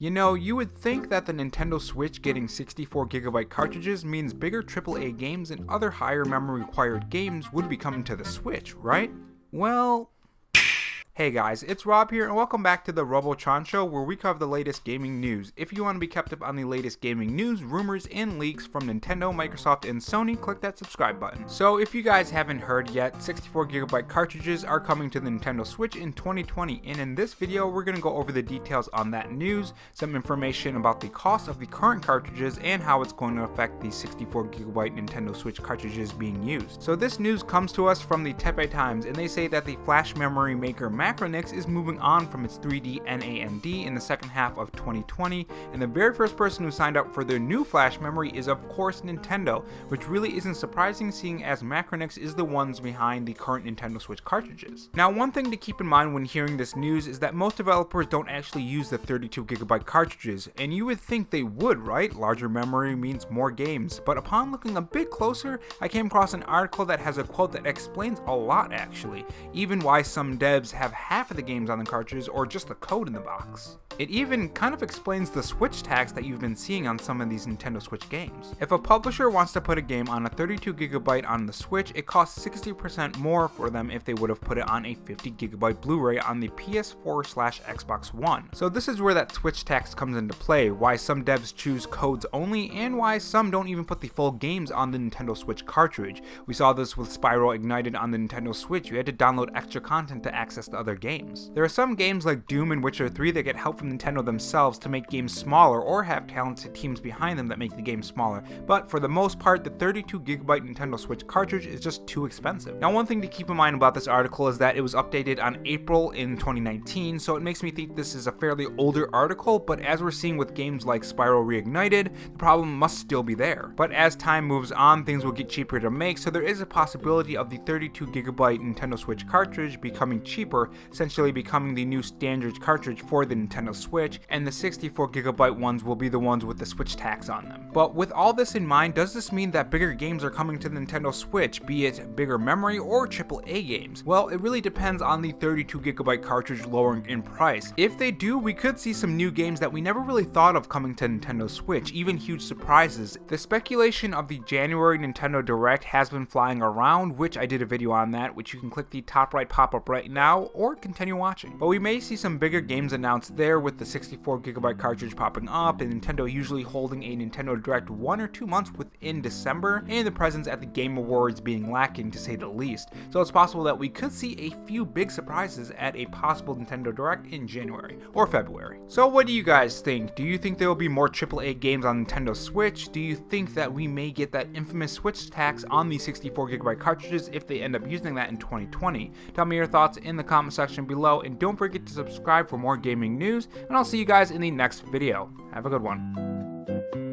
You know, you would think that the Nintendo Switch getting 64GB cartridges means bigger AAA games and other higher memory required games would be coming to the Switch, right? Well, hey guys, it's Rob here and welcome back to the Robo Show where we cover the latest gaming news. If you want to be kept up on the latest gaming news, rumors, and leaks from Nintendo, Microsoft, and Sony, click that subscribe button. So if you guys haven't heard yet, 64GB cartridges are coming to the Nintendo Switch in 2020, and in this video we're going to go over the details on that news, some information about the cost of the current cartridges, and how it's going to affect the 64GB Nintendo Switch cartridges being used. So this news comes to us from the Tepe Times, and they say that the flash memory maker Macronix is moving on from its 3D NAND in the second half of 2020, and the very first person who signed up for their new flash memory is of course Nintendo, which really isn't surprising seeing as Macronix is the ones behind the current Nintendo Switch cartridges. Now, one thing to keep in mind when hearing this news is that most developers don't actually use the 32GB cartridges, and you would think they would, right? Larger memory means more games, but upon looking a bit closer, I came across an article that has a quote that explains a lot actually, even why some devs have half of the games on the cartridges or just the code in the box. It even kind of explains the Switch tax that you've been seeing on some of these Nintendo Switch games. If a publisher wants to put a game on a 32GB on the Switch, it costs 60% more for them if they would have put it on a 50GB Blu-ray on the PS4/Xbox One. So this is where that Switch tax comes into play, why some devs choose codes only, and why some don't even put the full games on the Nintendo Switch cartridge. We saw this with Spyro Ignited on the Nintendo Switch. You had to download extra content to access the other games. There are some games like Doom and Witcher 3 that get help from Nintendo themselves to make games smaller or have talented teams behind them that make the game smaller, but for the most part the 32GB Nintendo Switch cartridge is just too expensive. Now, one thing to keep in mind about this article is that it was updated on April in 2019, so it makes me think this is a fairly older article, but as we're seeing with games like Spyro Reignited, the problem must still be there. But as time moves on, things will get cheaper to make, so there is a possibility of the 32GB Nintendo Switch cartridge becoming cheaper, essentially becoming the new standard cartridge for the Nintendo Switch, and the 64GB ones will be the ones with the Switch tax on them. But with all this in mind, does this mean that bigger games are coming to the Nintendo Switch, be it bigger memory or AAA games? Well, it really depends on the 32GB cartridge lowering in price. If they do, we could see some new games that we never really thought of coming to Nintendo Switch, even huge surprises. The speculation of the January Nintendo Direct has been flying around, which I did a video on that, which you can click the top right pop-up right now or continue watching. But we may see some bigger games announced there, with the 64GB cartridge popping up and Nintendo usually holding a Nintendo Direct 1 or 2 months within December, and the presence at the Game Awards being lacking to say the least. So it's possible that we could see a few big surprises at a possible Nintendo Direct in January or February. So what do you guys think? Do you think there will be more AAA games on Nintendo Switch? Do you think that we may get that infamous Switch tax on the 64GB cartridges if they end up using that in 2020? Tell me your thoughts in the comment section below, and don't forget to subscribe for more gaming news, and I'll see you guys in the next video. Have a good one.